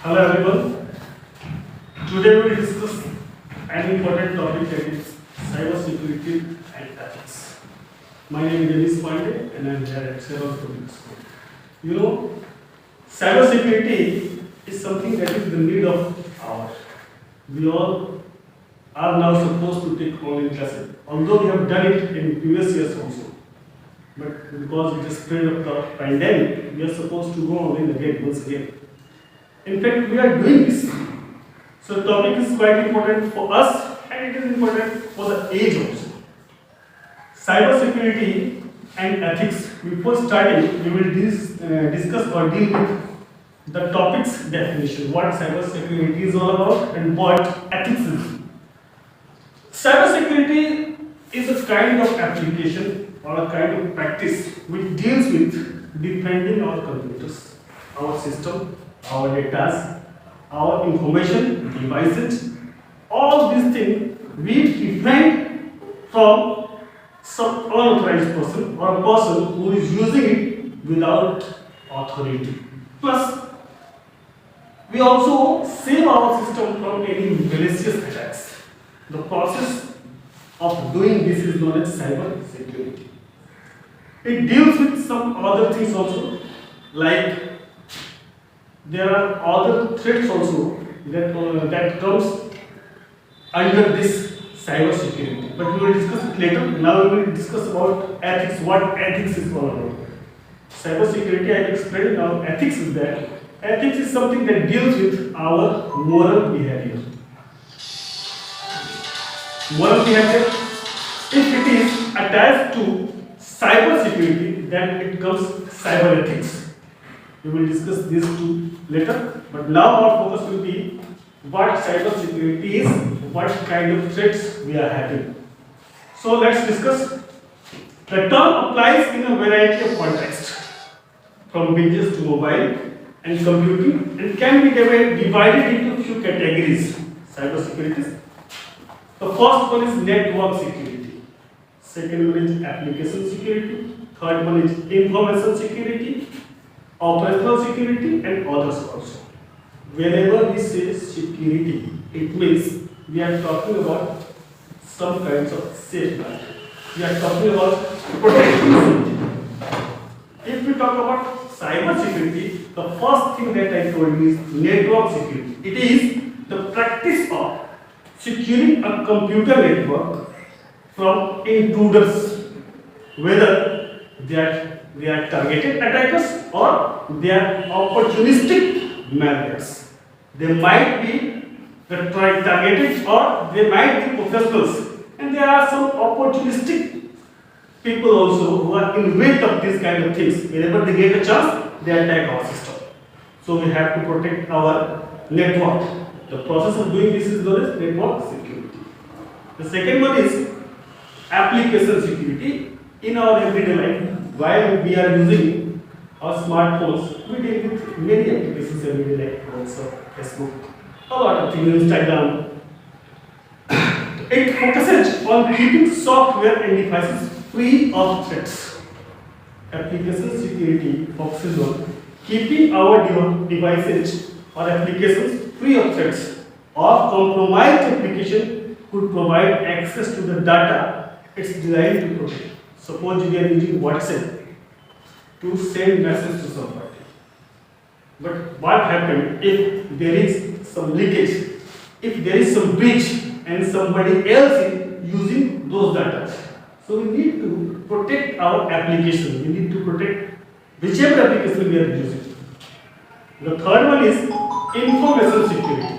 Hello everyone. Today we will discuss an important topic, that is cyber security and ethics. My name is Dennis Pandey and I am here at Seven Public School. You know, cyber security is something that is the need of hour. We all are now supposed to take online classes, although we have done it in previous years also. But because it is spread of the pandemic, we are supposed to go online again, once again. In fact, we are doing this. So the topic is quite important for us and it is important for the age also. Cyber security and ethics. Before starting, we will discuss or deal with the topic's definition. What cyber security is all about and what ethics is. Cyber security is a kind of application or a kind of practice which deals with defending our computers, our system, our data, our information, devices, all these things we defend from some unauthorized person or a person who is using it without authority. Plus, we also save our system from any malicious attacks. The process of doing this is known as cyber security. It deals with some other things also, like there are other threats also that comes under this cyber security. But we will discuss it later. Now we will discuss about ethics, what ethics is all about. Cyber security I explained. Now ethics is that. Ethics is something that deals with our moral behavior. Moral behavior, if it is attached to cyber security, then it comes cyber ethics. We will discuss these two later, but now our focus will be what cyber security is, what kind of threats we are having. So let's discuss. The term applies in a variety of contexts, from business to mobile and computing, and can be divided into a few categories. Cyber securities. The first one is network security. Second one is application security. Third one is information security, operational security, and others also. Whenever we say security, it means we are talking about some kinds of safeguard. We are talking about protecting something. If we talk about cyber security, the first thing that I told you is network security. It is the practice of securing a computer network from intruders, whether they are targeted attackers or they are opportunistic malwares. They might be targeted or they might be professionals, and there are some opportunistic people also who are in wait of these kind of things. Whenever they get a chance, they attack our system. So we have to protect our network. The process of doing this is known as network security. The second one is application security. In our everyday life, while we are using our smartphones, we deal with many applications every day, like WhatsApp, Facebook, a lot of things, Instagram. It focuses on keeping software and devices free of threats. Application security focuses on keeping our devices or applications free of threats, or compromised application could provide access to the data it's designed to protect. Suppose we are using WhatsApp to send message to somebody. But what happens if there is some leakage, if there is some breach and somebody else is using those data? So we need to protect our application. We need to protect whichever application we are using. The third one is information security.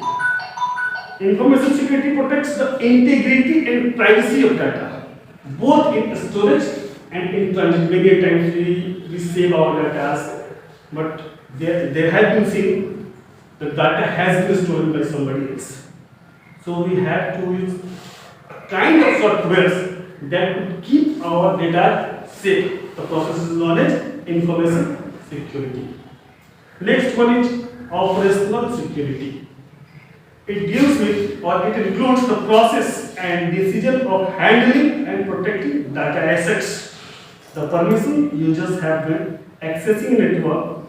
Information security protects the integrity and privacy of data, both in storage and in transit. Many times we save our data, but there have been seen the data has been stolen by somebody else. So we have to use a kind of softwares that would keep our data safe. The process is known as information security. Next one is operational security. It deals with, or it includes, the process and decision of handling and protecting data assets. The permission users have when accessing a network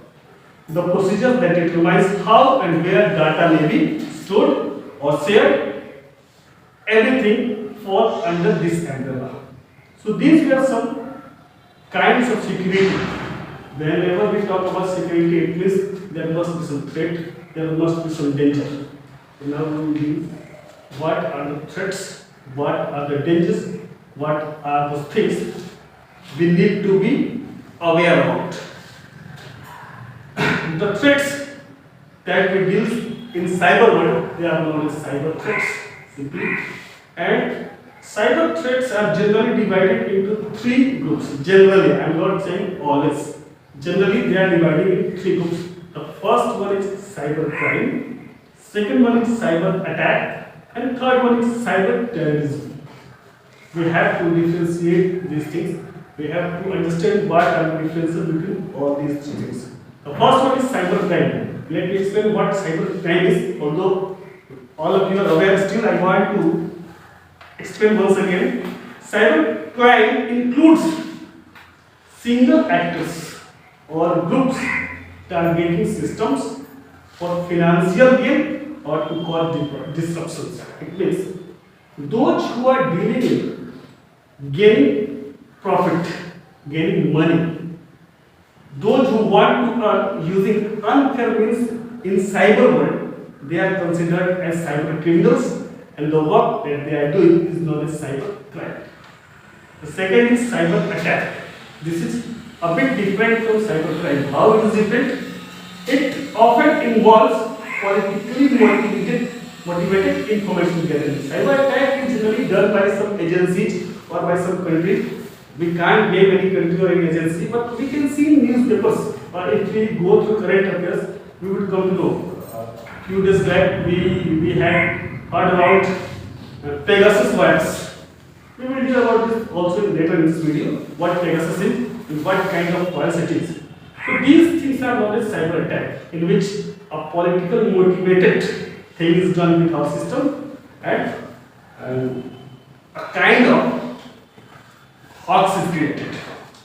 the procedure that determines how and where data may be stored or shared. Everything falls under this umbrella. So these were some kinds of security. Whenever we talk about security, it means there must be some threat, there must be some danger. Now we will see what are the threats, what are the dangers, what are the things we need to be aware about. The threats that we deal in cyber world, they are known as cyber threats simply. And cyber threats are generally divided into three groups. Generally, I am not saying always. Generally, they are divided into three groups. The first one is cyber crime, second one is cyber attack, and third one is cyber terrorism. We have to differentiate these things. We have to understand what are the differences between all these three things. The first one is cyber crime. Let me explain what cyber crime is. Although all of you are aware, still I want to explain once again. Cyber crime includes single actors or groups targeting systems for financial gain or to cause disruptions. It means those who are dealing in gaining profit, gaining money, those who want to earn using unfair means in cyber world, they are considered as cyber criminals, and the work that they are doing is known as cyber crime. The second is cyber attack. This is a bit different from cyber crime. How it is different? It often involves politically motivated information gathering. Cyber attack is generally done by some agencies or by some country. We can't name any country or any agency, but we can see in newspapers, or if we go through current affairs, we would come to know. Few days back, we had heard about Pegasus virus. We will hear about this also later in this video, what Pegasus is and what kind of virus it is. So these things are known as cyber attack, in which a political motivated thing is done with our system and a kind of hoax is created.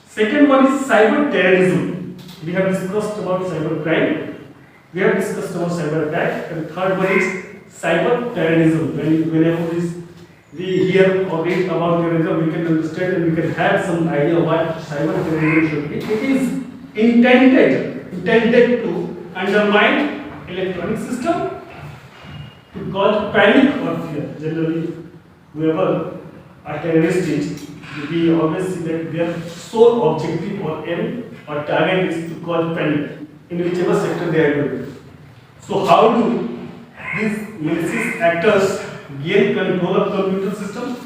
Second one is cyber terrorism. We have discussed about cyber crime, we have discussed about cyber attack, and third one is cyber terrorism. Whenever we hear or read about terrorism, we can understand and we can have some idea what cyber terrorism should be. It is intended to undermine electronic system, to cause panic or fear. Generally, whoever a terrorist is, we always see that their sole objective or aim or target is to cause panic in whichever sector they are doing. So how do these malicious actors gain control of computer system?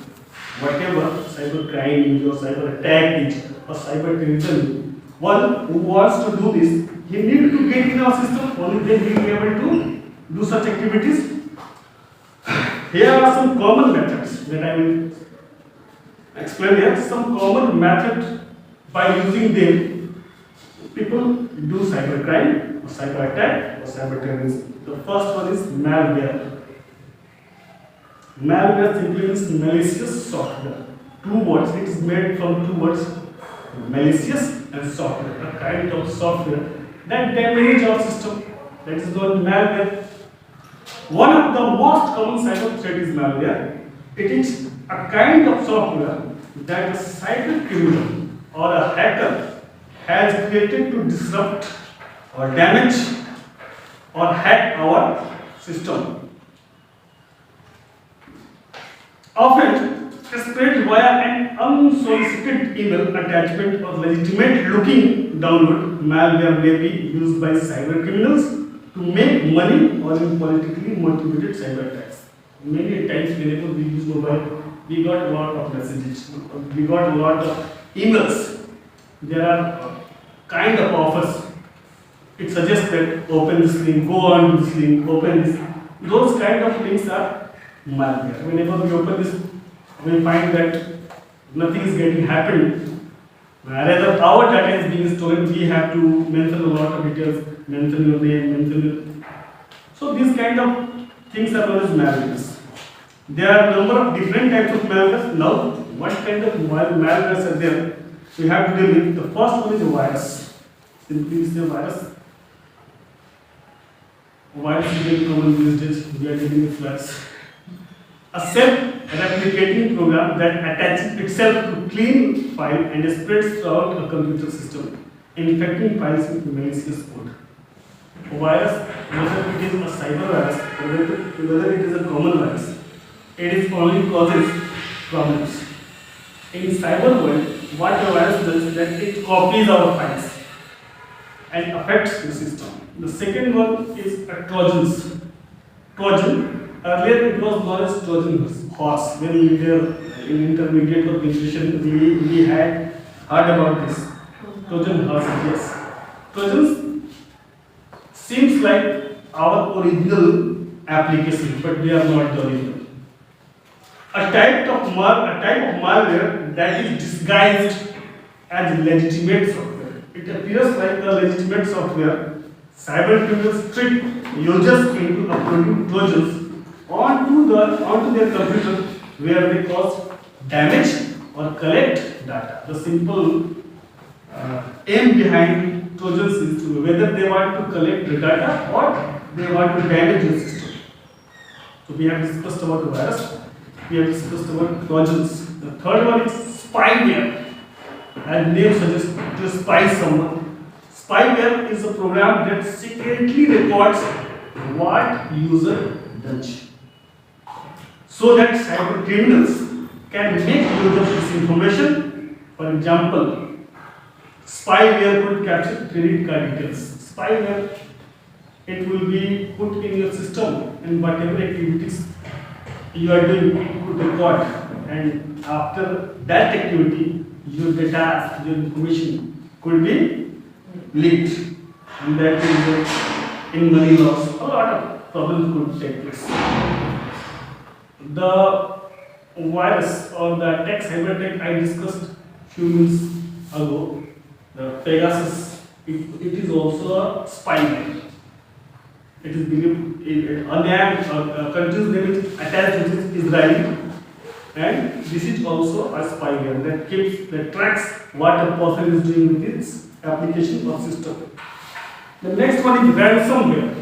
Whatever cyber crime or cyber attack is or cyber terrorism, one who wants to do this, he needs to get in our system, only then he will be able to do such activities. Here are some common methods that I will explain here. Some common method by using them, people do cyber crime or cyber attack or cyber terrorism. The first one is malware. Malware simply means malicious software. Two words, it is made from two words, malicious and software, a kind of software that damages our system. That is called malware. One of the most common cyber threat is malware. It is a kind of software that a cyber criminal or a hacker has created to disrupt or damage or hack our system. Often spread via an unsolicited email attachment or legitimate looking download, malware may be used by cyber criminals to make money or in politically motivated cyber attacks. Many times whenever we use mobile, we got a lot of messages, we got a lot of emails. There are kind of offers. It suggests that open this link, go on this link, open this. Those kind of links are malware. Whenever we open this, we find that nothing is getting happened. Rather, our data is being stolen. We have to mention a lot of details, mention your name, mention your. So these kind of things are known as malwares. There are a number of different types of malwares. Now, what kind of malwares are there? We have to deal with. The first one is a virus. Simply is a virus. Virus is very common these days. We are dealing with floods. A self-replicating program that attaches itself to clean file and spreads throughout a computer system, infecting files with malicious code. A virus, whether it is a cyber virus or whether it is a common virus, it is only causes problems. In cyber world, what the virus does is that it copies our files and affects the system. The second one is a Trojans. Trojan, earlier it was known as Trojan horse. When we were in intermediate or graduation, we had heard about this. Trojan horse, yes. Trojans seems like our original application, but they are not the original. A type of malware that is disguised as legitimate software. It appears like a legitimate software. Cyber criminals trick users into uploading Trojans onto their computer where they cause damage or collect data. The simple aim behind Trojans is to whether they want to collect the data or they want to damage the system. So we have discussed about the virus. We have discussed about Trojans. The third one is spyware. As name suggests, to spy someone. Spyware is a program that secretly records what user does, so that cyber criminals can make use of this information. For example, spyware could capture credit card details. Spyware, it will be put in your system, and whatever activities you are doing, it could record, and after that activity, your data, your information could be leaked, and that will result in money loss. A lot of problems could take place. The virus or the attack, cyber attack I discussed few minutes ago, the Pegasus, it is also a spyware. It is believed a country's name is attached, which is Israeli, and this is also a spyware that tracks what a person is doing with its application or system. The next one is ransomware.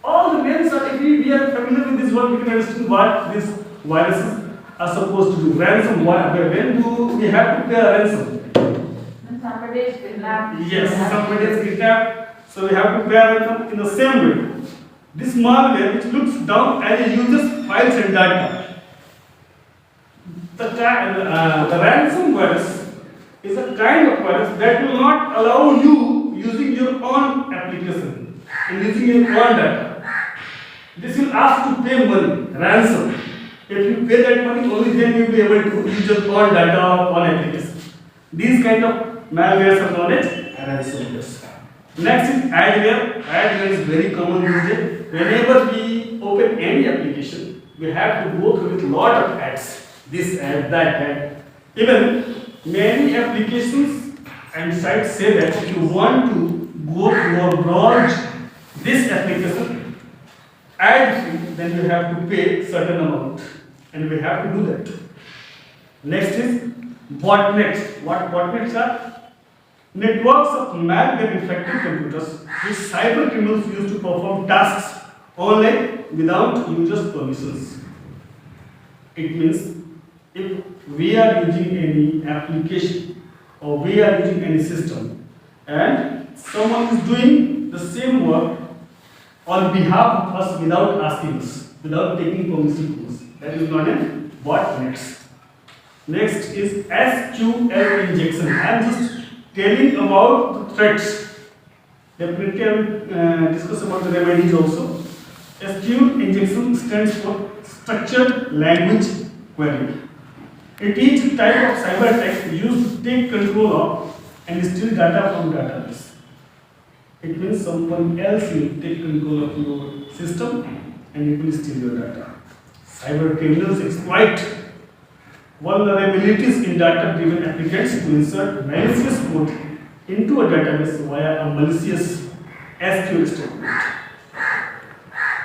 All the names are, if we are familiar with this word, we can understand what these viruses are supposed to do. Ransomware. When do we have to pay a ransom? When somebody is kidnapped. Yes, somebody is kidnapped, so we have to pay a ransom in the same way. This malware which looks down at a user's files and data. The ransom virus is a kind of virus that will not allow you using your own application and using your own data. This will ask to pay money, ransom. If you pay that money, only then you will be able to use your own data or own application. These kind of malwares are known as ransomware. Next is adware. Adware is very common these days. Whenever we open any application, we have to go through with lot of ads. This ad, that ad. Even many applications and sites say that if you want to go to or browse this application ad free, then you have to pay certain amount, and we have to do that. Next is botnets. What botnets are? Networks of malware infected computers which cyber criminals use to perform tasks online without users' permissions. It means if we are using any application or we are using any system and someone is doing the same work on behalf of us without asking us, without taking permission from us, that is known as botnets. Next is SQL injection. I am just telling about the threats. Definitely I will discuss about the remedies also. SQL injection stands for Structured Language Query. It is a type of cyber attack used to take control of and steal data from database. It means someone else will take control of your system and it will steal your data. Cyber criminals exploit vulnerabilities in data-driven applications to insert malicious code into a database via a malicious SQL statement.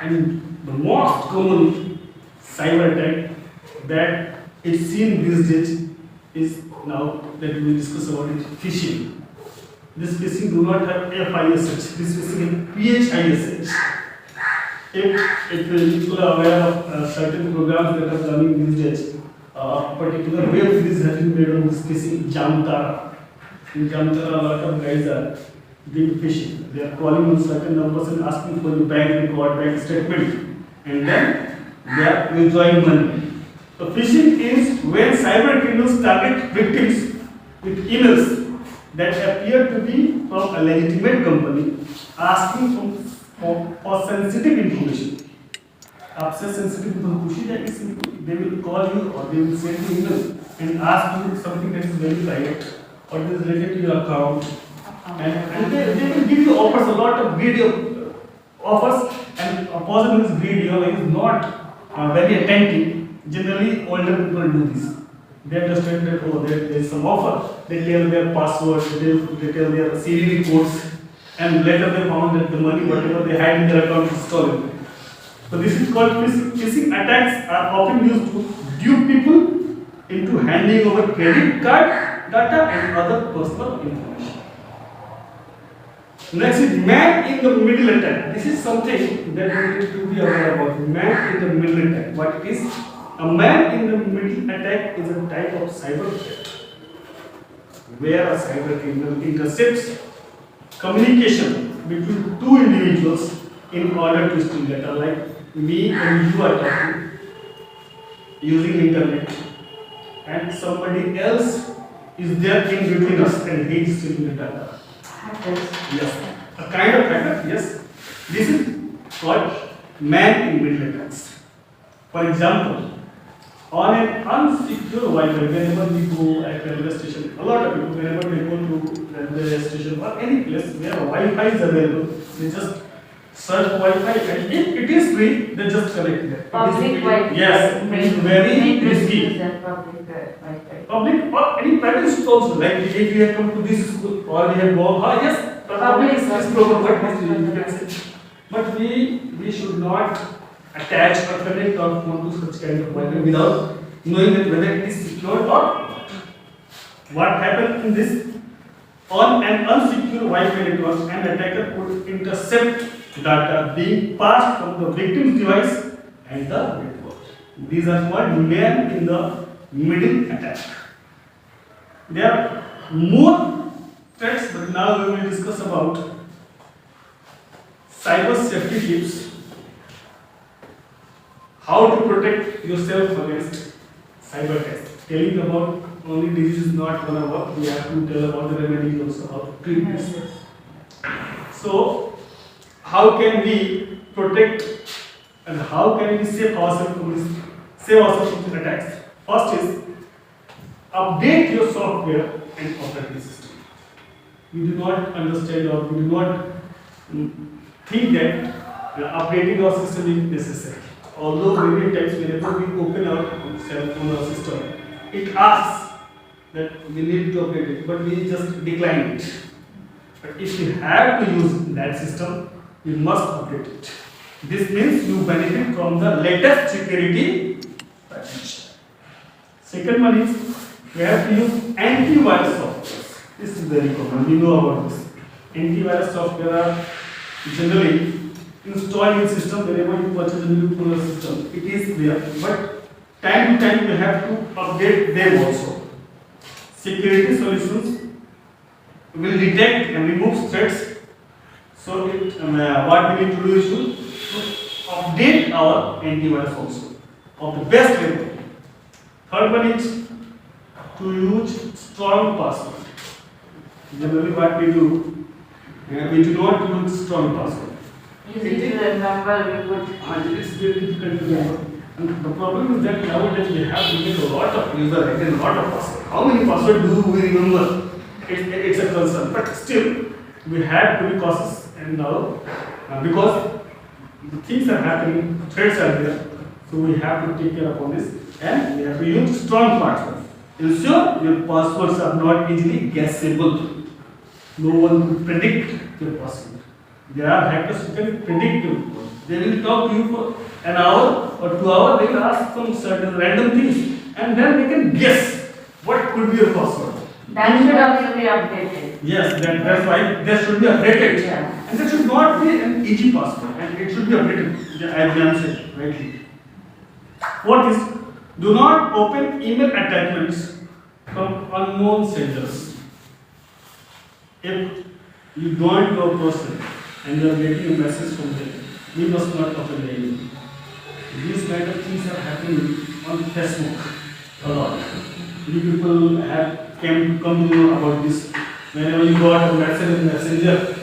And the most common cyber attack that is seen these days is now that we will discuss about it, phishing. This phishing do not have FISH, this phishing is PHISH. if people are aware of certain programs that are running these days, a particular web series has been made on this phishing Jamtara. In Jamtara, a lot of guys are doing phishing. They are calling on certain numbers and asking for your bank record, bank statement, and then they are withdrawing money. So phishing is when cyber criminals target victims with emails that appear to be from a legitimate company asking for sensitive information. आपसे sensitive तो पूछी जाएगी simple. They will call you or they will send you email and ask you something that is very private or that is related to your account. And they will give you offers, a lot of video offers, and a person who is video is not very attentive. Generally, older people do this. They understand that there is some offer. They tell their password, they tell their CVV codes, and later they found that the money, whatever they had in their account, is stolen. So this is called phishing. Phishing attacks are often used to dupe people into handing over credit card data and other personal information. Next is man in the middle attack. This is something that we need to be aware about. Man in the middle attack. What it is? A man in the middle attack is a type of cyber threat where a cyber criminal intercepts communication between two individuals in order to steal data, like me and you are talking using internet, and somebody else is there in between us and he is stealing the data. Yes, a kind of hacker. Yes, this is called man in middle attacks. For example, on an unsecure Wi-Fi, whenever we go at railway station, a lot of people, whenever they go to railway station or any place where Wi-Fi is available, they just search Wi-Fi, and if it is free, they just connect there. Public Wi-Fi. Yes, it is very risky. Public Wi-Fi. Public or any private school also, like if you have come to this school or we have gone, yes, public is proper, what you can say. But we should not attach or connect our phone to such kind of Wi-Fi without knowing that whether it is secure or not. What happened in this? On an unsecure Wi-Fi network, an attacker could intercept data being passed from the victim's device and the network. These are called man in the middle attack. There are more threats, but now we will discuss about cyber safety tips. How to protect yourself against cyber attacks. Telling about only disease is not gonna work. We have to tell about the remedies also, how to treat this. So, how can we protect and how can we save ourselves from these attacks? First is update your software and operating system. We do not understand or we do not think that updating our system is necessary. Although many times whenever we open our cell phone or system, it asks that we need to update it, but we just decline it. But if we have to use that system, we must update it. This means you benefit from the latest security patches. Second one is we have to use antivirus software. This is very common. We know about this. Antivirus software are generally installed in system whenever you purchase a new phone or system. It is there, but time to time you have to update them also. Security solutions will detect and remove threats. So what we need to do is to update our antivirus also of the best level. Third one is to use strong password. Generally what we do, we do not use strong password. Easy to remember, we would. It's very difficult to remember. And the problem is that nowadays we have given a lot of user and a lot of passwords. How many passwords do we remember? It's a concern. But still, we have to be cautious and now because the things are happening, threats are there. So we have to take care of this and we have to use strong passwords. Ensure your passwords are not easily guessable. No one could predict your password. There are hackers who can predict you. They will talk to you for an hour or 2 hours. They will ask some certain random things, and then they can guess what could be your password. That should also be updated. Yes, that's why there should be updated. Yeah. And there should not be an easy password, and it should should be updated, as I said rightly. What is, do not open email attachments from unknown senders. If you don't know a person and you are getting a message from them, you must not open the email. These kind of things are happening on Facebook a lot. You people have come to know about this. Whenever you got a message in Messenger,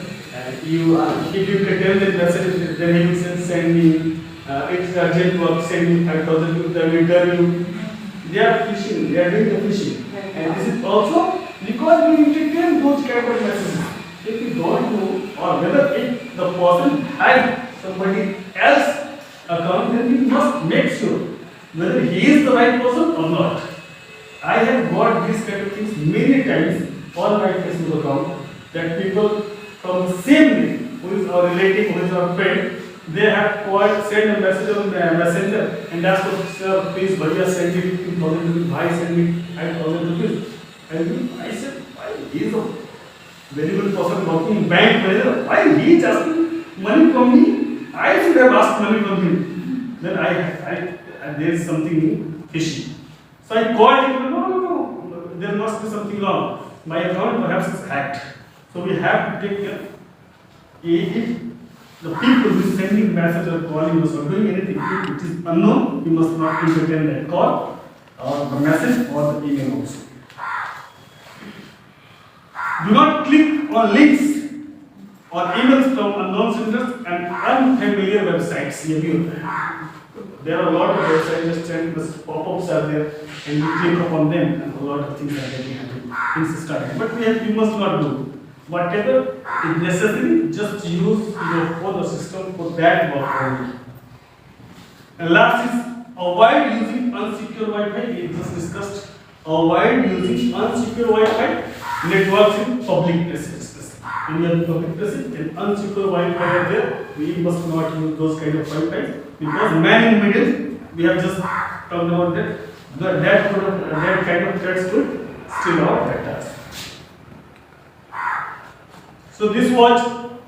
you if you can tell that message, then he will send me it's urgent work, send me 5,000 rupees, then we tell you they are phishing, they are doing the phishing. And this is also because we entertain those kind of messages. If you don't know, or whether if the person had somebody else account, then you must make sure whether he is the right person or not. I have got these kind of things many times on my Facebook account that people from the same name, who is our relative, who is our friend, they have called, send a message on the messenger and ask for, sir, please, Bhaiya, send me 15,000 rupees, bhai, send me 5,000 rupees. And I said, why he is a very good person working in bank manager, why he is asking money from me? I should have asked money from him. Then there is something fishy. So I called him, no, there must be something wrong. My account perhaps is hacked. So we have to take care. If the people who is sending message or calling us or doing anything which is unknown, you must not entertain that call or the message or the email also. Do not click on links or emails from unknown senders and unfamiliar websites. There are a lot of websites just send pop-ups are there and you click upon them and a lot of things are getting happening. Things starting. But we must not do. Whatever is necessary, just use your phone or system for that work only. And last is avoid using unsecure Wi-Fi. We just discussed. Avoid using unsecure Wi-Fi networks in public places. When you are in public places, and unsecure Wi-Fi are there, we must not use those kind of Wi-Fi because man in middle, we have just talked about that. That kind of threats could steal our data. So this was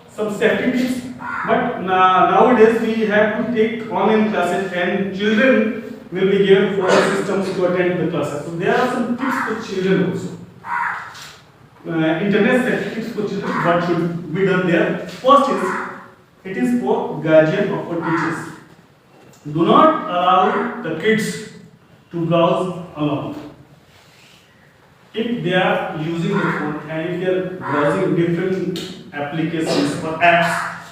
some safety tips, but nowadays we have to take online classes and children will be given phone systems to attend the classes. So there are some tips for children also. Internet safety tips for children, what should be done there? First is, it is for guardian or for teachers. Do not allow the kids to browse alone. If they are using the phone and if they are browsing different applications or apps,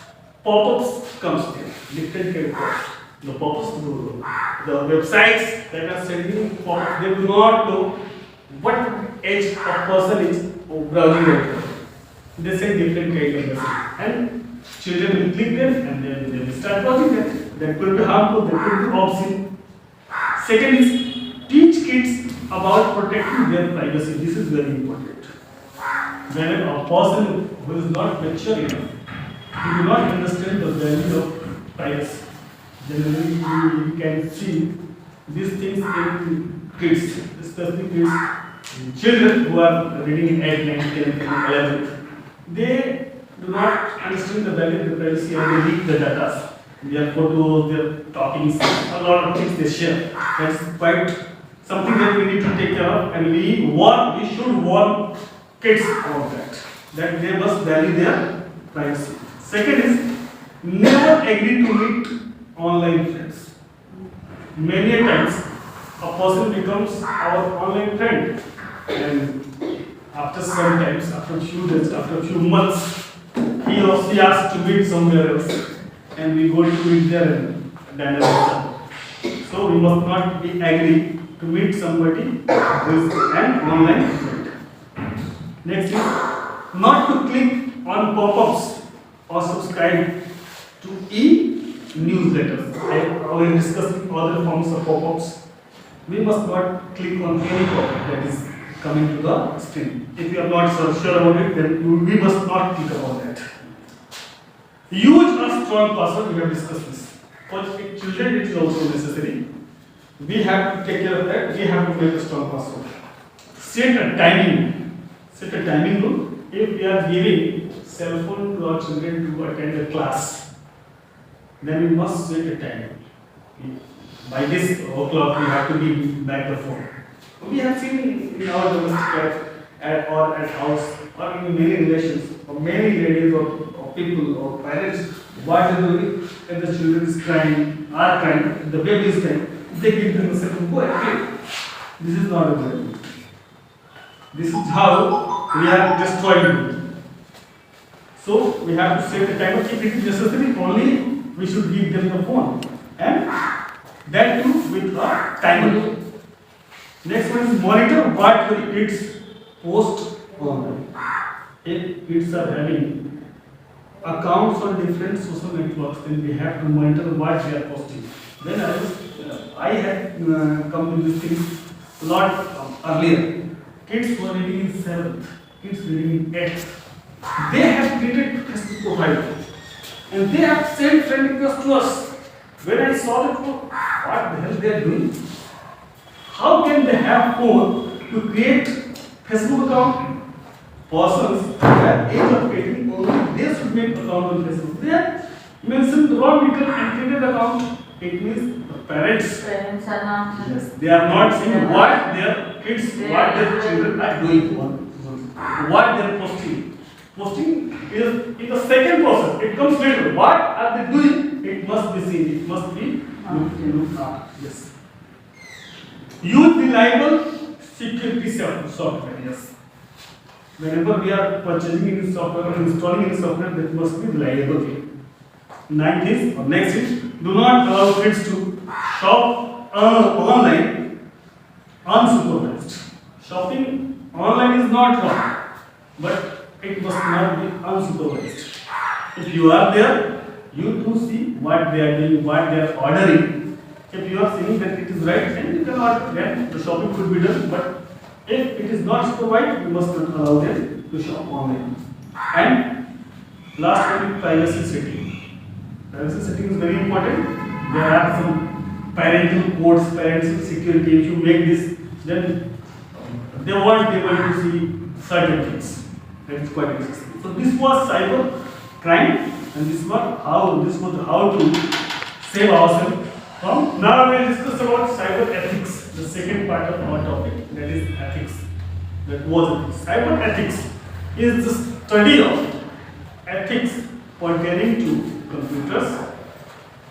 pop-ups comes there, different kind of pop-ups. The pop-ups, the websites that are sending pop-ups, they do not know what age a person is browsing right now. They send different kind of messages and children will click them and then they will start browsing them. That could be harmful, that could be obscene. Second is, teach kids about protecting their privacy. This is very important. When a person who is not mature enough, he do not understand the value of privacy. Generally, you can see these things in kids, especially kids, children who are reading in 8, 9, 10, 11. They do not understand the value of the privacy and they leak the data. Their photos, their talkings, a lot of things they share. That's quite something that we need to take care of, and we should warn kids about that they must value their privacy. Second is, never agree to meet online friends. Many times a person becomes our online friend and after some times, after a few days, after a few months, he or she asks to meet somewhere else and we go to meet there and dynamic. So we must not be agree to meet somebody who is an online friend. Next is, not to click on pop-ups or subscribe to e-newsletters. I have already discussed other forms of pop-ups. We must not click on any pop-up that is coming to the screen. If you are not so sure about it, then we must not click upon that. Use a strong password. We have discussed this. For children, it is also necessary. We have to take care of that. We have to make a strong password. Set a timing rule. If we are giving cell phone to our children to attend a class, then we must set a time. By this o'clock, we have to give back the phone. We have seen in our domestic or at house or in many relations or many ladies or people or parents, what they do if the children is crying, are crying, the baby is crying, they give them a second go and play. This is not a good idea. This is how we have destroyed it. So we have to set the time. If it is necessary, only we should give them the phone, and that too with a timer. Next one is monitor what your kids post online. If kids are having accounts on different social networks, then we have to monitor what they are posting. Then I had come to this thing a lot earlier. Kids were reading in 7th, kids reading in 8th. They have created Facebook profile and they have sent friend requests to us. When I saw that, what the hell they are doing? How can they have phone to create Facebook account? Persons at age of 18 only they should make account on Facebook. They have mentioned the wrong detail and created account. It means the parents. Parents are not. Yes, they are not seeing what their kids, what their children are doing on what they are posting. Posting is the second process. It comes later. What are they doing? It must be seen. It must be looked at. Yes. Use reliable security software. Yes. Whenever we are purchasing any software or installing any software, that must be reliable. Next is do not allow kids to shop online unsupervised. Shopping online is not wrong, but it must not be unsupervised. If you are there, you do see what they are doing, what they are ordering. If you are seeing that it is right, then you can order. Then the shopping could be done. But if it is not supervised, you must not allow them to shop online. And last one is privacy setting. Privacy setting is very important. There are some parental codes, parental security. If you make this, then they won't be able to see certain things. That is quite interesting. So this was cyber crime, and this was how to save ourselves from. Now we will discuss about cyber ethics, the second part of our topic, that is ethics. That was ethics. Cyber ethics is the study of ethics pertaining to computers,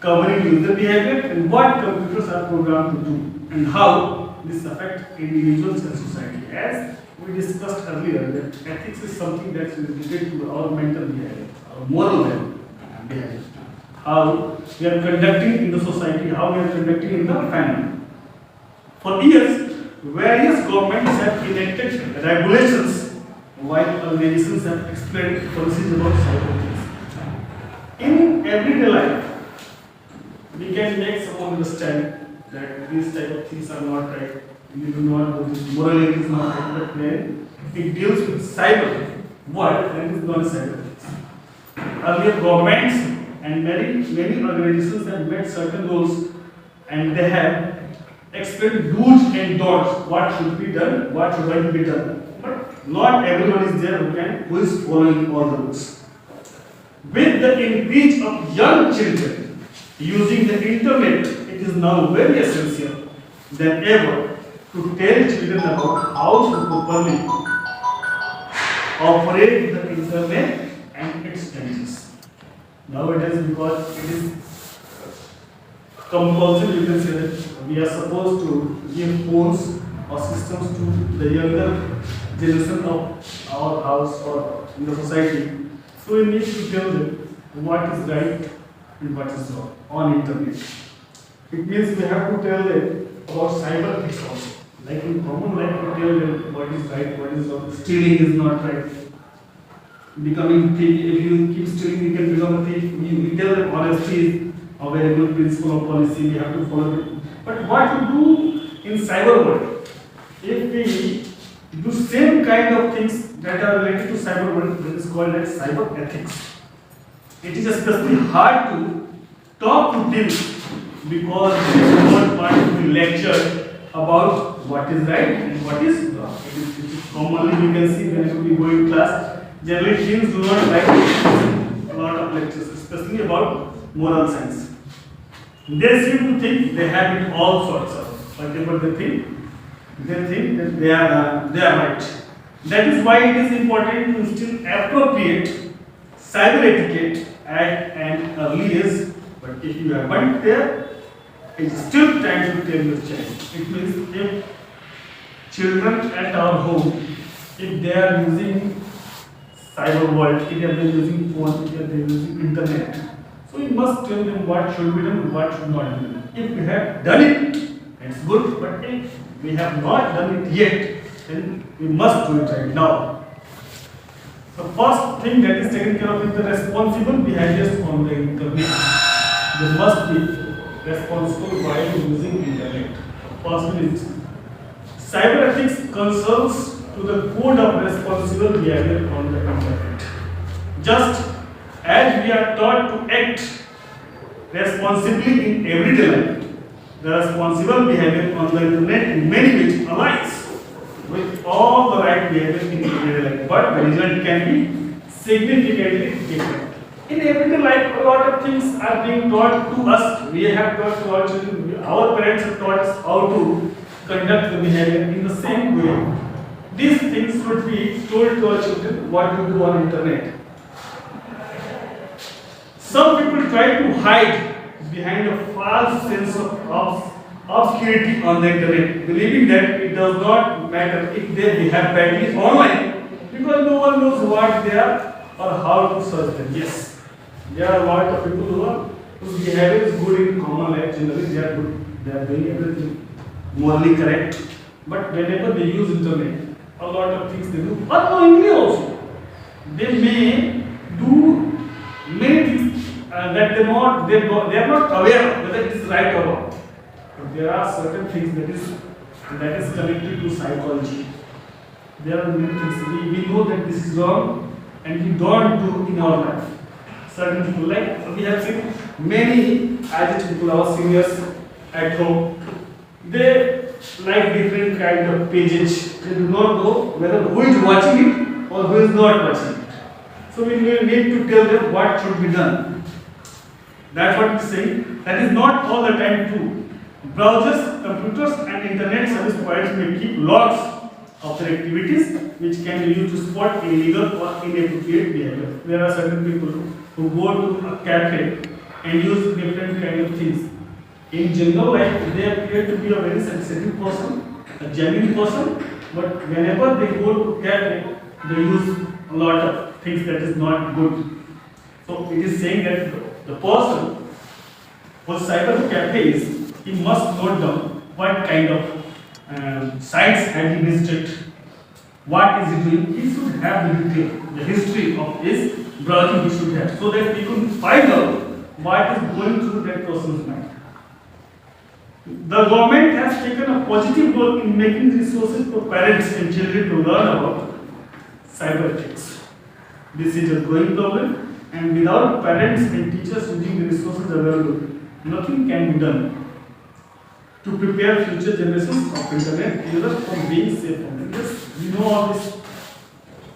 covering user behavior and what computers are programmed to do, and how this affects individuals and society. As we discussed earlier, that ethics is something that is related to our mental behavior, our moral behavior. How we are conducting in the society, how we are conducting in the family. For years, various governments have enacted regulations while organizations have explained policies about cyber ethics. In everyday life, we can make someone understand that these type of things are not right. You do not do this, morality is not right. But when it deals with cyber world, then it is not cyber ethics. Earlier, governments and many organizations have made certain rules, and they have explained do's and don'ts, what should be done, what shouldn't be done. But not everyone is there who is following all the rules. With the increase of young children using the internet, it is now very essential than ever to tell children about how to properly operate the internet and its dangers. Nowadays, because it is compulsory, you can say that we are supposed to give phones or systems to the younger generation of our house or in the society. So we need to tell them what is right and what is wrong on internet. It means we have to tell them about cyber ethics also. Like in common life, we tell them what is right, what is wrong. Stealing is not right. Becoming thief, if you keep stealing, you can become a thief. We tell them honesty is a very good principle of policy, we have to follow it. But what to do in cyber world? If we do same kind of things that are related to cyber world, that is called as cyber ethics. It is especially hard to talk to them because they do not want to be lectured about what is right and what is wrong. It is commonly we can see when we go in class, generally teens do not like to listen a lot of lectures, especially about moral science. They seem to think they have it all sorts of whatever they think that they are right. That is why it is important to instill appropriate cyber etiquette at an early age. But if you haven't there, it is still time to tell your child. It means if children at our home, if they are using cyber world, if they are using phone, if they are using internet, so we must tell them what should be done, what should not be done. If we have done it, it's good. But if we have not done it yet, then we must do it right now. The first thing that is taken care of is the responsible behaviors on the internet. They must be responsible while using internet. The first one is cyber ethics concerns to the code of responsible behavior on the internet. Just as we are taught to act responsibly in everyday life, the responsible behavior on the internet in many ways aligns with all the right behavior in everyday life, but the result can be significantly different. In everyday life, a lot of things are being taught to us. We have taught to our children, our parents have taught us how to conduct the behavior in the same way. These things should be told to our children what to do on internet. Some people try to hide behind a false sense of obscurity on the internet, believing that it does not matter if they behave badly online because no one knows what they are or how to search them. Yes, there are a lot of people whose behavior is good in common life. Generally, they are good. They are doing everything morally correct. But whenever they use internet, a lot of things they do unknowingly also. They may do many things that they are not aware of whether it is right or wrong. But there are certain things that is connected to psychology. There are many things we know that this is wrong and we don't do in our life. Certain people, like we have seen many aged people, our seniors at home, they like different kind of pages. They do not know whether who is watching it or who is not watching it. So we need to tell them what should be done. That's what it's saying. That is not all the time true. Browsers, computers and internet service providers may keep logs of their activities which can be used to spot illegal or inappropriate behavior. There are certain people who go to a cafe and use different kind of things. In general life, they appear to be a very sensitive person, a genuine person, but whenever they go to cafe, they use a lot of things that is not good. So it is saying that the person whose cyber cafe is, he must note down what kind of sites had he visited, what is he doing. He should have the detail, the history of his browsing he should have, so that we can find out what is going through that person's mind. The government has taken a positive role in making resources for parents and children to learn about cyber ethics. This is a growing problem, and without parents and teachers using the resources available, nothing can be done to prepare future generations of internet users from being safe from it. Yes, we know all this.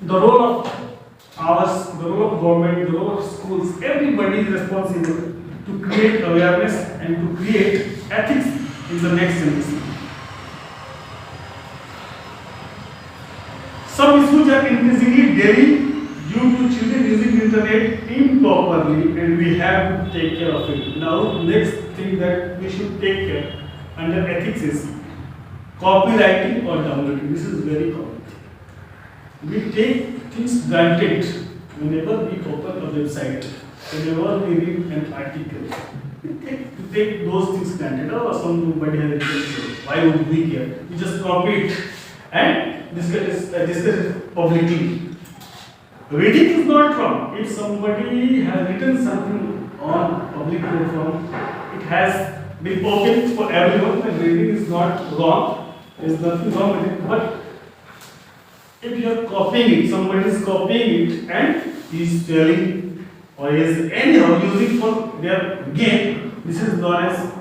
The role of ours, the role of government, the role of schools, everybody is responsible to create awareness and to create ethics in the next generation. Some issues are increasingly daily due to children using internet improperly, and we have to take care of it. Now, next thing that we should take care under ethics is copywriting or downloading. This is very common. We take things granted whenever we open a website, whenever we read an article. We take those things granted. Oh, somebody has written it. Why would we care? We just copy it and discuss it publicly. Reading is not wrong. If somebody has written something on public platform, it has been open for everyone, and reading is not wrong. There is nothing wrong with it. But if you are copying it, somebody is copying it and he is telling or he is anyhow using for their gain, this is known as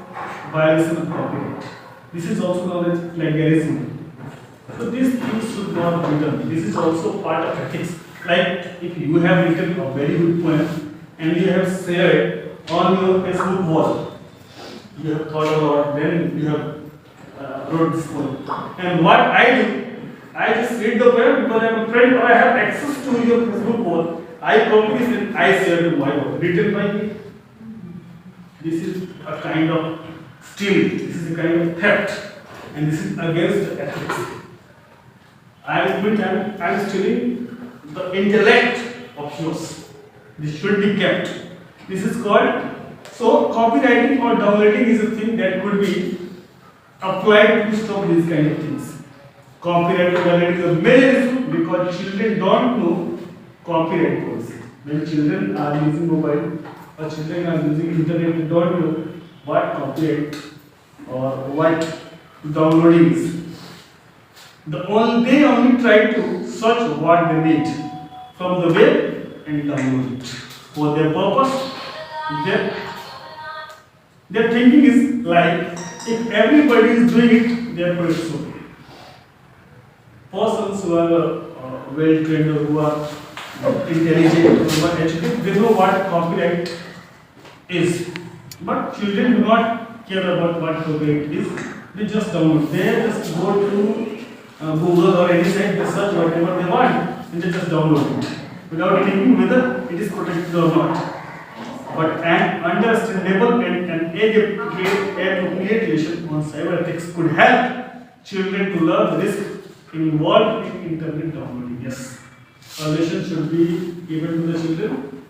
violation of copyright. This is also known as plagiarism. So these things should not be done. This is also part of ethics. Like if you have written a very good poem and you have shared on your Facebook wall. You have thought a lot, then you have wrote this poem. And what I do, I just read the poem because I am a friend or I have access to your Facebook wall. I copy this and I share to my wall, written by me. This is a kind of stealing, this is a kind of theft, and this is against the ethics. I admit I am stealing the intellect of yours. This should be kept. This is called, so copywriting or downloading is a thing that could be applied to stop these kind of things. Copyright or downloading is a major issue because children don't know copyright policy. When children are using mobile or children are using internet, they don't know what copyright or what downloading is. They only try to search what they need from the web and download it. For their purpose, their thinking is like, if everybody is doing it, therefore it's okay. Persons who are well trained or who are intelligent or who are educated, they know what copyright is. But children do not care about what copyright is. They just download. They just go to Google or any site, they search whatever they want and they just download it without thinking whether it is protected or not. But an understandable and an age-appropriate lesson on cyber ethics could help children to learn the risk involved in internet downloading. Yes, a lesson should be given to the children,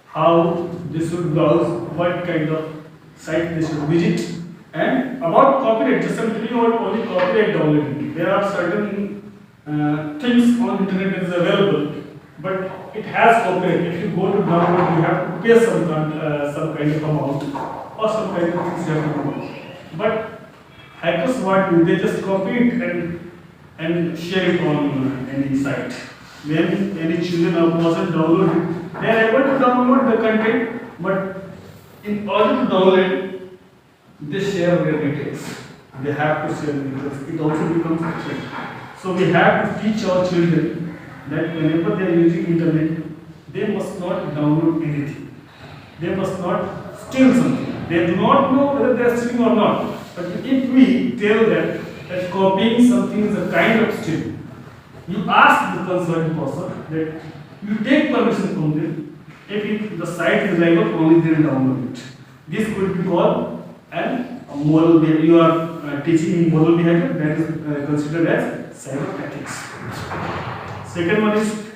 how they should browse, what kind of site they should visit. And about copyright, just I'm telling you about only copyright downloading. There are certain things on internet that is available, but it has copyright. If you go to download, you have to pay some kind of amount or some kind of things you have to do. But hackers, what do they just copy it and share it on any site? When any children or person download it, they are able to download the content, but in order to download, they share their details. They have to share the details. It also becomes a threat. So we have to teach our children that whenever they are using internet, they must not download anything. They must not steal something. They do not know whether they are stealing or not. But if we tell them that copying something is a kind of stealing, you ask the concerned person that you take permission from them. If the site is liable, only then download it. This could be called and moral behavior. You are teaching moral behavior, that is considered as cyber ethics.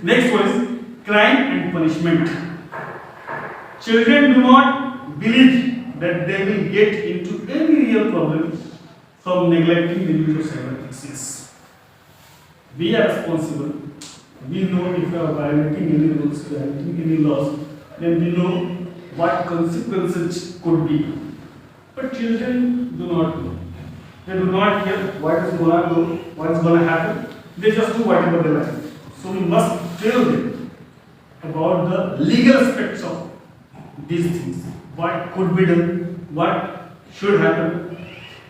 Next one is crime and punishment. Children do not believe that they will get into any real problem from neglecting the use of cyber ethics. We are responsible. We know if we are violating any rules, violating any laws, then we know what consequences could be. But children do not know. They do not hear what is going to go, what is going to happen. They just do whatever they like. So we must tell them about the legal aspects of these things. What could be done, what should happen.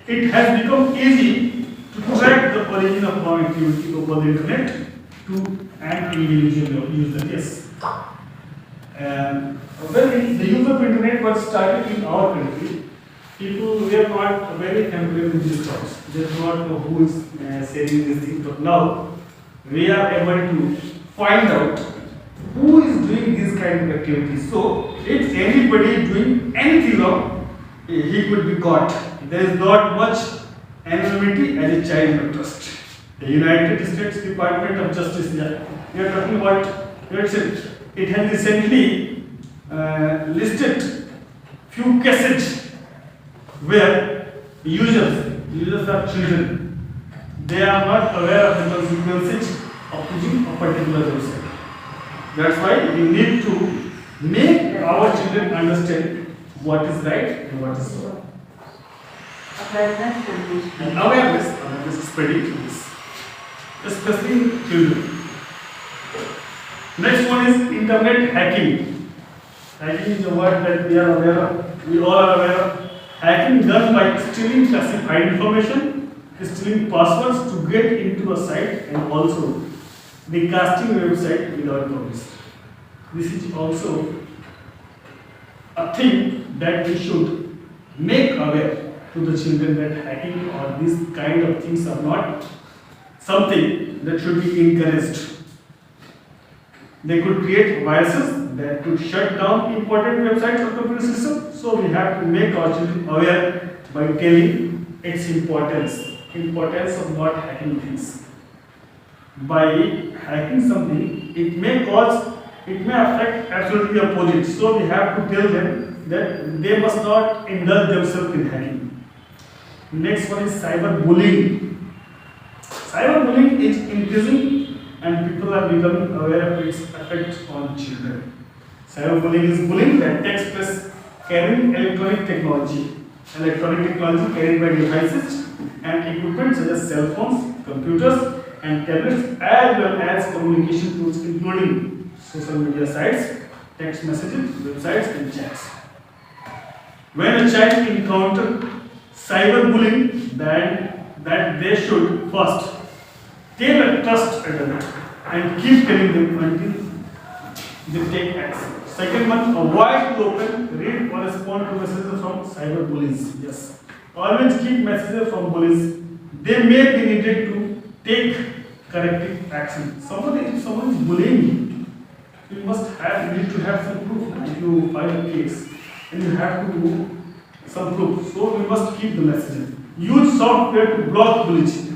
It has become easy to track the origin of wrong activity over the internet to an individual user. Yes. And when the use of internet was started in our country, people were not very familiar with these terms. They do not know who is saying these things. But now we are able to find out who is doing this kind of activities. So if anybody is doing anything wrong, he could be caught. There is not much anonymity as a child of trust. The United States Department of Justice, we are talking about, it has recently listed few cases where users are children. They are not aware of the consequences of using a particular website. That's why we need to make our children understand what is right and what is wrong. Awareness should be spread. Awareness is spreading this, especially children. Next one is internet hacking. Hacking is a word that we are aware of. We all are aware of. Hacking done by stealing classified information, stealing passwords to get into a site, and also recasting a website without permission. This is also a thing that we should make aware to the children that hacking or these kind of things are not something that should be encouraged. They could create viruses that could shut down important websites or computer systems. So we have to make our children aware by telling its importance of not hacking things. By hacking something, it may affect absolutely the opposite. So we have to tell them that they must not indulge themselves in hacking. Next one is cyberbullying. Cyberbullying is increasing and people are becoming aware of its effects on children. Cyberbullying is bullying that takes place carrying electronic technology carried by devices and equipment such as cell phones, computers, and tablets, as well as communication tools including social media sites, text messages, websites, and chats. When a child encounters cyberbullying, that they should first tell a trust adult and keep telling them until they take action. Second one, avoid to open, read or respond to messages from cyberbullies. Yes. Always keep messages from bullies. They may be needed to take corrective action. If someone is bullying you, you need to have some proof. If you file a case and you have to do some proof. So we must keep the messages. Use software to block bullies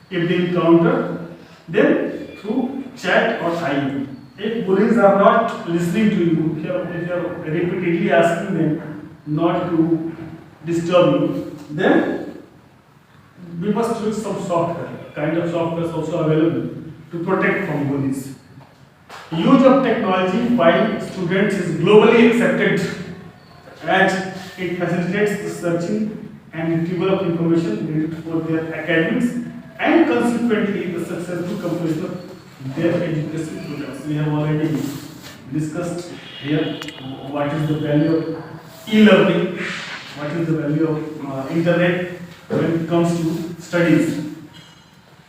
if they encounter them through chat or IE. If bullies are not listening to you, if you are repeatedly asking them not to disturb you, then we must use some software. Kind of software is also available to protect from bullies. Use of technology by students is globally accepted as it facilitates the searching and retrieval of information needed for their academics and consequently the successful completion of their education programs. We have already discussed here what is the value of e-learning, what is the value of internet when it comes to studies.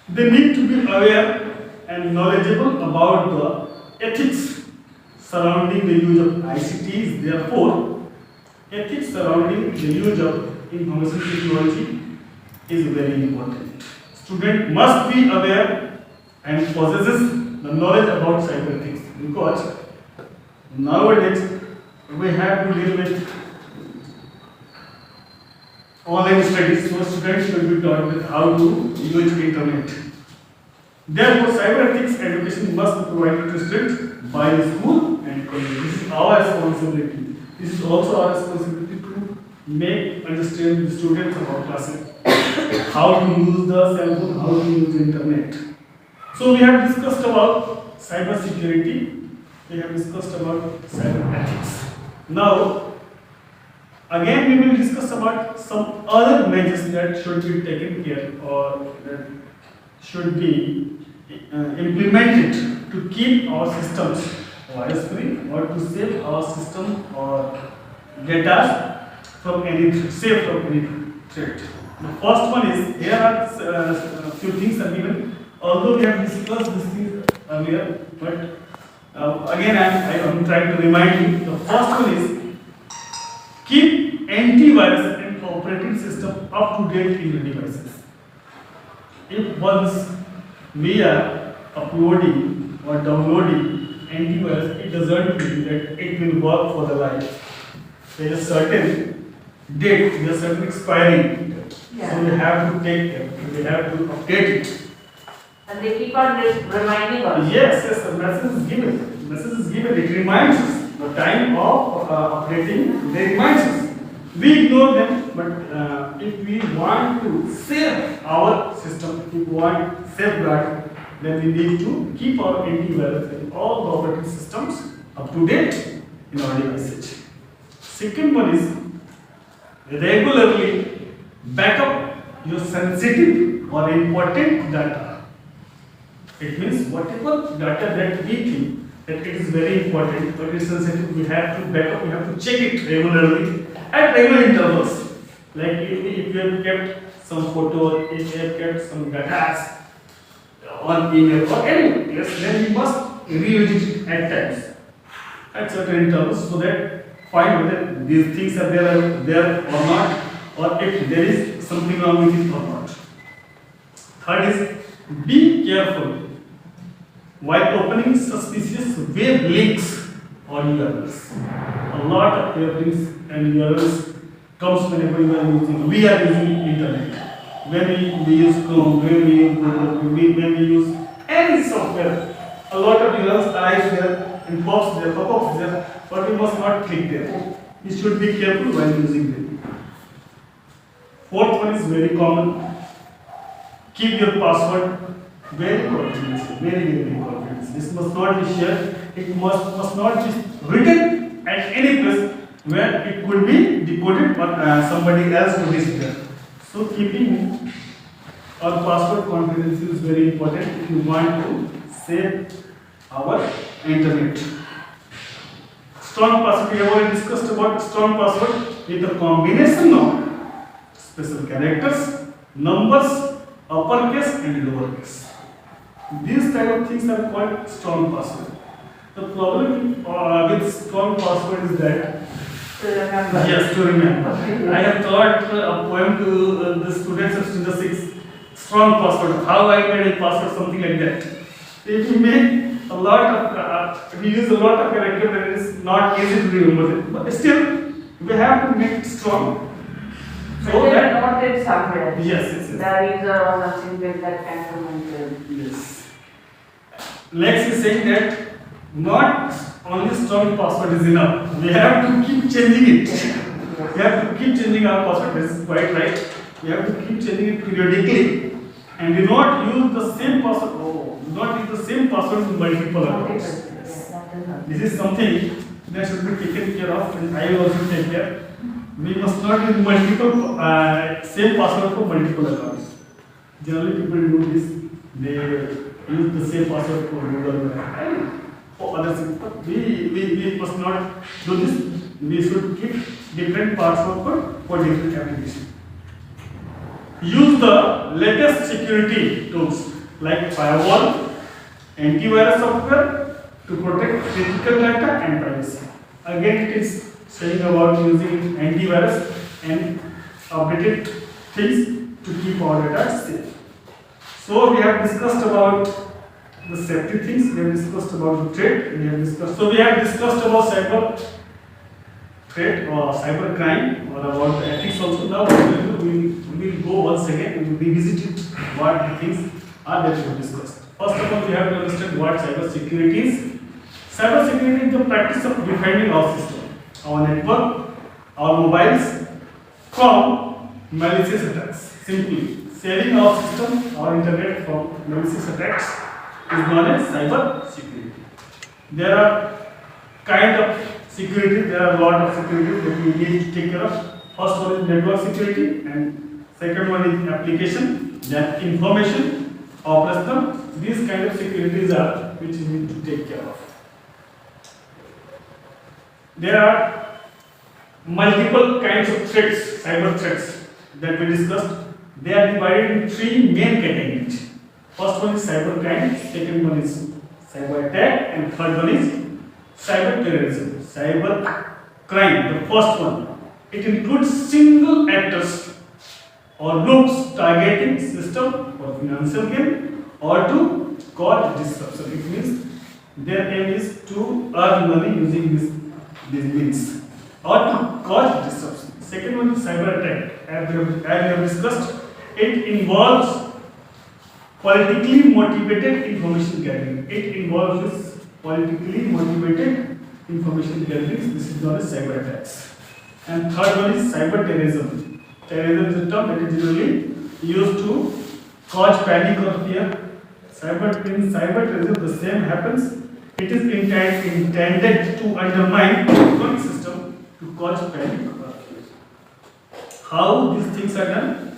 They need to be aware and knowledgeable about the ethics surrounding the use of ICTs. Therefore, ethics surrounding the use of information technology is very important. Student must be aware and possesses the knowledge about cyber ethics because nowadays we have to deal with online studies, so students should be taught with how to use internet. Therefore, cyber ethics education must be provided to students by the school and college. This is our responsibility. This is also our responsibility to make understand the students about classes how to use the cell phone, how to use the internet. So we have discussed about cyber security, we have discussed about cyber ethics. Now, again we will discuss about some other measures that should be taken care or that should be implemented to keep our systems virus free or to save our system or data from any safe from any threat. The first one is, here are a few things are given, although we have discussed this thing earlier, but again I am trying to remind you. The first one is, keep antivirus and operating system up to date in your devices. If once we are uploading or downloading antivirus, it doesn't mean that it will work for the life. There is a certain date, there is a certain expiry. Yeah. So we have to take care, we have to update it. And they keep on reminding us. Yes, the message is given. The message is given, it reminds us. The time of updating, they reminds us. We ignore them, but if we want to save our system, if we want safeguard, then we need to keep our antivirus and all the operating systems up to date in our devices. Second one is, regularly back up your sensitive or important data. It means whatever data that we think that it is very important, but it is sensitive, we have to back up, we have to check it regularly at regular intervals. Like if you have kept some photo, if you have kept some data on email or any place, then we must revisit it at times, at certain intervals, so that find whether these things are there or not, or if there is something wrong with it or not. Third is be careful while opening suspicious web links or URLs. A lot of web links and URLs comes whenever we are using internet. When we use Chrome, when we use Google, when we use any software, a lot of URLs are there and pop-ups there, but we must not click there. You should be careful while using them. Fourth one is very common. Keep your password very confidential, very confidential. This must not be shared. It must not be written at any place where it could be decoded or somebody else could be there. So keeping our password confidential is very important if you want to save our internet. Strong password, we have already discussed about strong password with a combination of special characters, numbers, uppercase and lowercase. These type of things are called strong password. The problem with strong password is that To remember. yes, to remember. I have taught a poem to the students of Standard 6, strong password, how I made a password, something like that. If you make a lot of, if you use a lot of characters, then it is not easy to remember it. But still, we have to make it strong. So But that, not it somewhere. yes. The user or something like that can comment. Yes. Next is saying that not only strong password is enough. We have to keep changing it. We have to keep changing our password. This is quite right. We have to keep changing it periodically, and do not use the same password. Do not use the same password in multiple accounts. This is something that should be taken care of, and I will also take care. We must not use multiple same password for multiple accounts. Generally, people do this. They use the same password for Google and for other things. But we must not do this. We should keep different password for different applications. Use the latest security tools like firewall, antivirus software to protect critical data and privacy. Again, it is saying about using antivirus and updated things to keep our data safe. So we have discussed about the safety things, we have discussed about the threat, we have discussed about cyber threat or cyber crime or about the ethics also. Now we will go once again, we will revisit it, what the things are that we have discussed. First of all, we have to understand what cyber security is. Cyber security is the practice of defending our system, our network, our mobiles from malicious attacks. Simply, saving our system, our internet from malicious attacks is known as cyber security. There are kind of security, there are a lot of security that we need to take care of. First one is network security, and second one is application, then information, operational. These kind of securities are which we need to take care of. There are multiple kinds of threats, cyber threats that we discussed. They are divided in three main categories. First one is cyber crime, second one is cyber attack, and third one is cyber terrorism. Cyber crime, the first one, it includes single actors or groups targeting system for financial gain or to cause disruption. It means their aim is to earn money using these means or to cause disruption. Second one is cyber attack. As we have discussed, it involves politically motivated information gathering. It involves this politically motivated information gathering. This is known as cyber attacks. And third one is cyber terrorism. Terrorism is a term that is generally used to cause panic or fear. In cyber terrorism, the same happens. It is intended to undermine the economic system to cause panic or fear. How these things are done?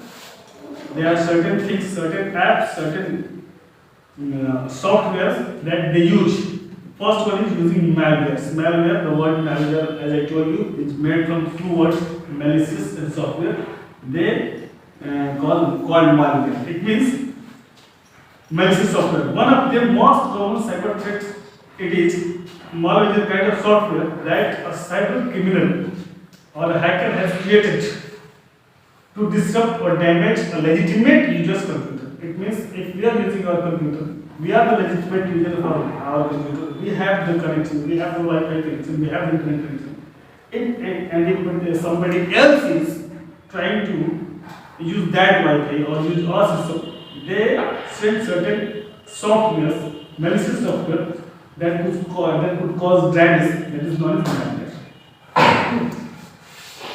There are certain things, certain apps, certain softwares that they use. First one is using malware. Malware, the word malware, as I told you, is made from two words, malicious and software. They called malware. It means malicious software. One of the most common cyber threats It is malware is a kind of software that a cyber criminal or a hacker has created to disrupt or damage a legitimate user's computer. It means if we are using our computer, we are the legitimate user of our computer. We have the connection, we have the Wi-Fi connection, we have the internet connection. And if somebody else is trying to use that Wi-Fi or use our system, they send certain software, malicious software that could cause damage, that is known as malware.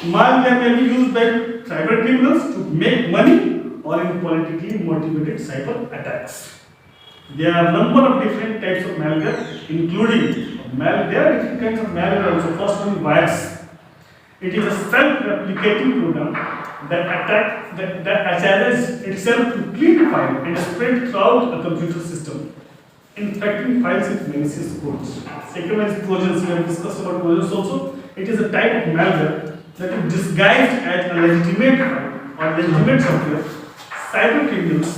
Malware may be used by cyber criminals to make money or in politically motivated cyber attacks. There are a number of different types of malware, including there are different kinds of malware also. First one is virus. It is a self-replicating program that attaches itself to clean file and spread throughout a computer system, infecting files with malicious codes. Second one is Trojans. We have discussed about Trojans also. It is a type of malware that is disguised as a legitimate file or legitimate software. Cyber criminals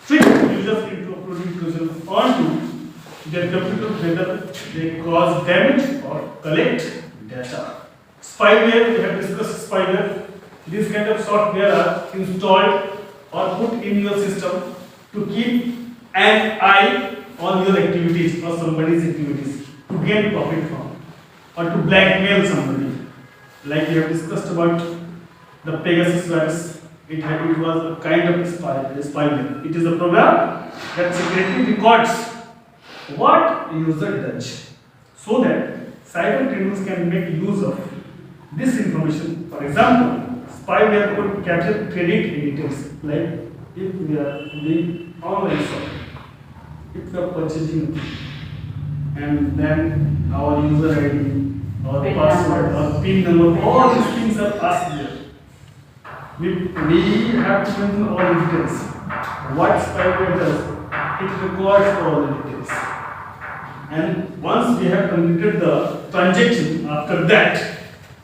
trick users into uploading Trojans onto their computer whether they cause damage or collect data. Spyware, we have discussed spyware. These kind of software are installed or put in your system to keep an eye on your activities or somebody's activities to gain profit from or to blackmail somebody. Like we have discussed about the Pegasus virus. It was a kind of spyware. It is a program that secretly records what a user does so that cyber criminals can make use of this information. For example, spyware could capture credit details, like if we are doing online shopping, if we are purchasing and then our user ID, our password, our PIN number, all these things are passed there. We have to mention all the details. What spyware does, it records all the details. And once we have completed the transaction, after that,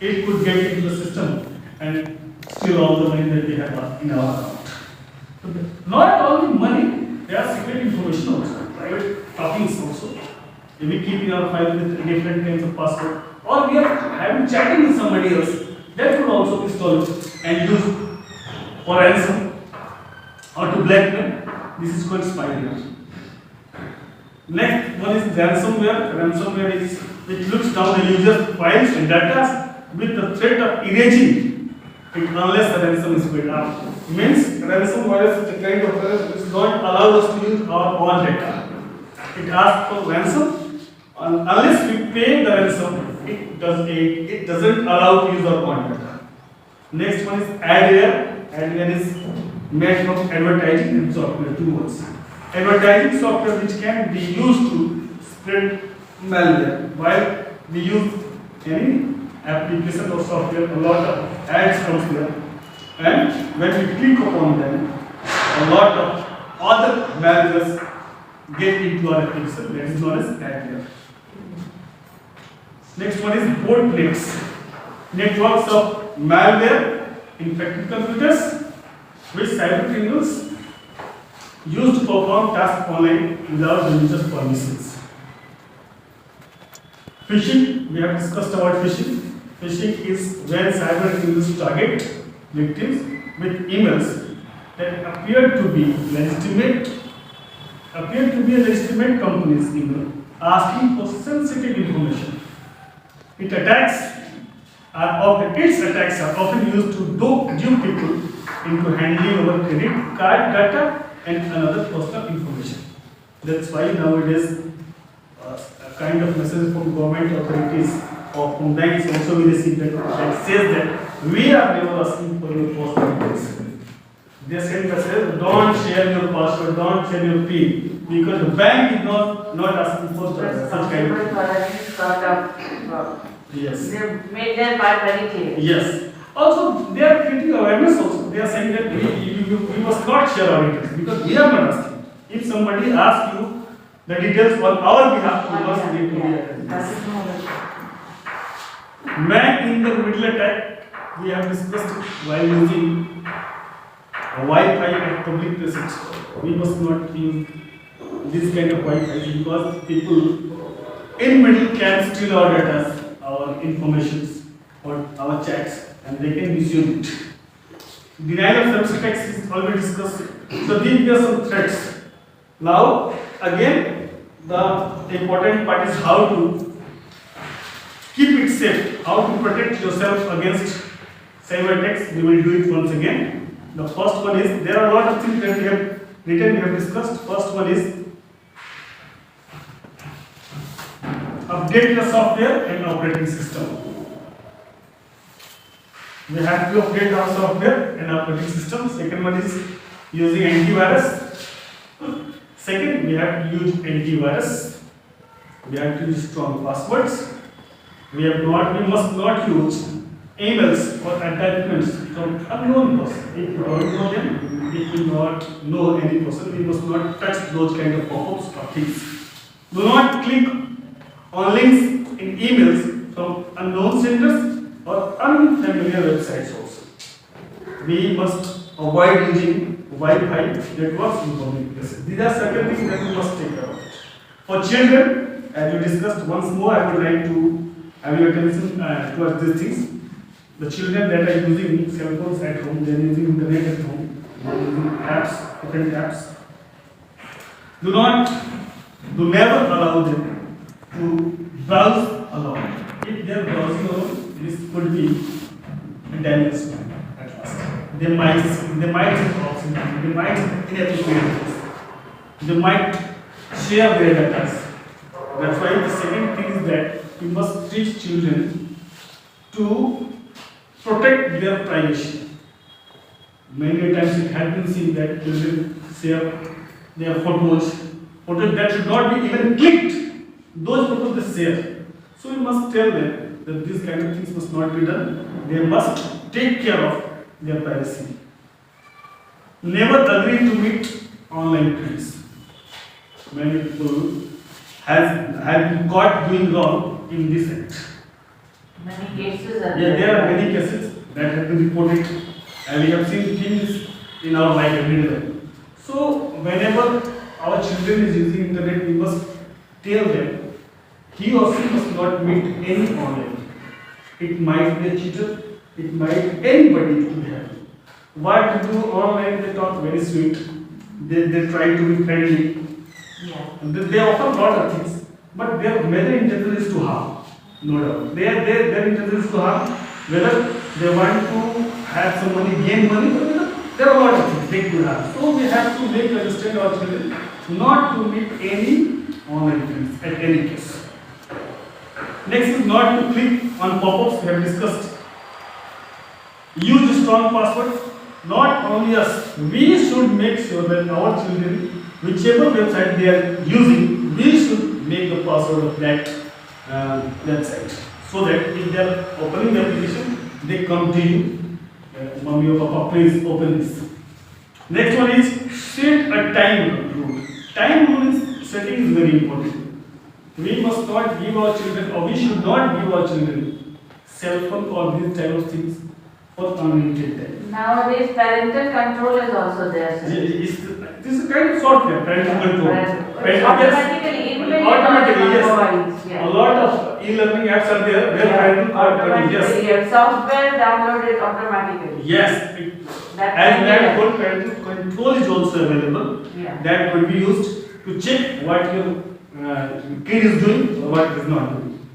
it could get into the system and steal all the money that we have in our account. Not only money, there are secret information also, private talkings also. If we keep in our file with different kinds of password, or we are having chatting with somebody else, that could also be stolen and used for ransom or to blackmail. This is called spyware. Next one is ransomware. Ransomware is which looks down the user's files and data with the threat of erasing it unless the ransom is paid up. Means ransomware is the kind of virus which don't allow us to use our own data. It asks for ransom unless we pay the ransom. It doesn't allow to use our own data. Next one is adware. Adware is made from advertising and software, two words. Advertising software which can be used to spread malware. While we use any application or software, a lot of ads comes there, and when we click upon them, a lot of other malwares get into our application. That is known as adware. Next one is botnets. Networks of malware infected computers which cyber criminals use to perform tasks online without the user's permissions. Phishing, we have discussed about phishing. Phishing is when cyber criminals target victims with emails that appear to be a legitimate company's email asking for sensitive information. Its attacks are often used to dupe people into handing over credit card data and another personal information. That's why nowadays a kind of message from government authorities or from banks also we receive that says that we are never asking for your personal details. They send message, don't share your password, don't share your PIN, because the bank is not asking for such kind of. Yes. They made their part very clear. Yes. Also, they are creating awareness also. They are saying that we must not share our details because we are not asking. If somebody asks you the details on our behalf, we must need to be aware. Man in the middle attack, we have discussed while using Wi-Fi at public places. We must not use this kind of Wi-Fi because people in middle can steal our data, our informations, or our chats, and they can misuse it. Denial of service attacks is already discussed. So these are some threats. Now, again, the important part is how to keep it safe, how to protect yourself against cyber attacks. We will do it once again. The first one is, there are a lot of things that we have written, we have discussed. First one is, update your software and operating system. We have to update our software and operating system. Second one is using antivirus. Second, we have to use antivirus. We have to use strong passwords. We must not use emails or attachments from unknown person. If you don't know them, if you do not know any person, we must not touch those kind of pop-ups or things. Do not click on links in emails from unknown senders or unfamiliar websites also. We must avoid using Wi-Fi networks in public places. These are certain things that we must take care of. For children, as we discussed once more, I would like to have your attention towards these things. The children that are using cell phones at home, they are using internet at home, they are using apps, different apps. Do never allow them to browse alone. If they are browsing alone, this could be a dangerous one at last. They might cross, they might inappropriate, they might share their data. That's why the second thing is that we must teach children to protect their privacy. Many times it has been seen that children share their photos that should not be even clicked. Those photos they share. So we must tell them that these kind of things must not be done. They must take care of their privacy. Never agree to meet online friends. Many people have been caught doing wrong in this act. Many cases are There are many cases that have been reported, and we have seen things in our life every day. So, whenever our children is using internet, we must tell them he or she must not meet any online. It might be a cheater, it might anybody to have. What to do online? They talk very sweet. They try to be friendly. Yeah. They offer a lot of things, but their major intention is to harm. No doubt. Their intention is to harm. Whether they want to have some money, gain money, there are a lot of things they could have. So we have to make understand our children not to meet any online friends at any case. Next is not to click on pop-ups. We have discussed. Use strong passwords. Not only us, we should make sure that our children, whichever website they are using, we should make the password of that website, so that if they are opening the application, they come to you. Mommy or Papa, please open this. Next one is set a time rule. Time rule setting is very important. We must not give our children, or we should not give our children cell phone or these type of things for unlimited time. Nowadays, parental control is also there. Sir. This is kind of software, parental control. Automatically, Yes. Yeah. A lot of e-learning apps are there where parental control. Yes. Yeah. Software downloaded automatically. Yes. And that whole parental control is also available. Yeah. That could be used to check what your kid is doing or what is not doing.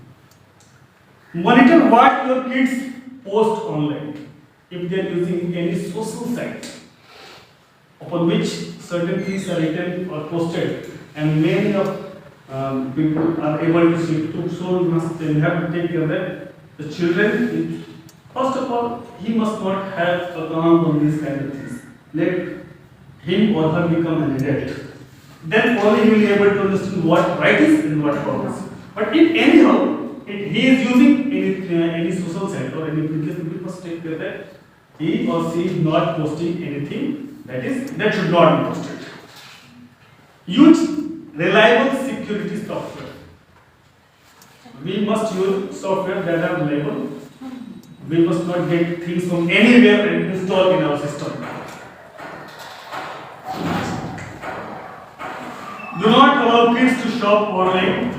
Monitor what your kids post online. If they are using any social site upon which certain things are written or posted, and many of people are able to see it, so we have to take care that the children, first of all, he must not have account on these kind of things. Let him or her become an adult. Then only he will be able to understand what right is and what wrong is. But if anyhow, if he is using any social site or any application, we must take care that he or she is not posting anything that should not be posted. Use reliable security software. We must use software that are reliable. We must not get things from anywhere and install in our system. Do not shop online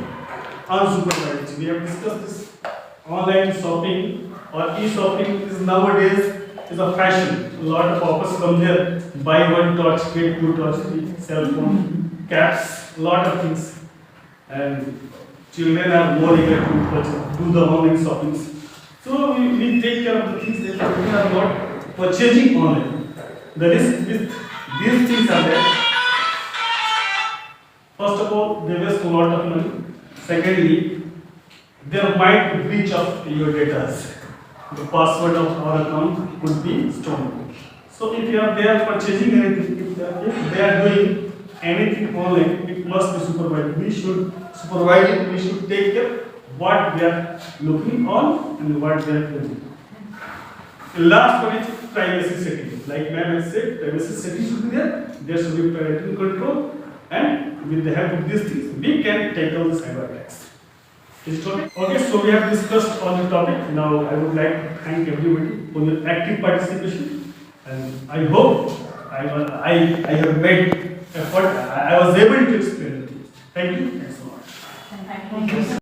unsupervised. We have discussed this. Online shopping or e-shopping is nowadays is a fashion. A lot of offers come there. Buy one torch, get two torch free. Cell phone, caps, lot of things. And children are more eager to purchase, do the online shopping. So we take care of the things that we are not purchasing online. The risk with these things are there. First of all, they waste a lot of money. Secondly, there might be breach of your data. The password of our account could be stolen. So if they are purchasing anything, if they are doing anything online, it must be supervised. We should supervise it. We should take care what they are looking on and what they are doing. Last one is privacy settings. Like ma'am has said, privacy settings should be there. There should be parental control, and with the help of these things, we can tackle the cyber attacks. Is it okay? Okay, so we have discussed on the topic. Now I would like to thank everybody for your active participation, and I hope I have made effort. I was able to explain it. Thank you. Thanks so much. Thank you.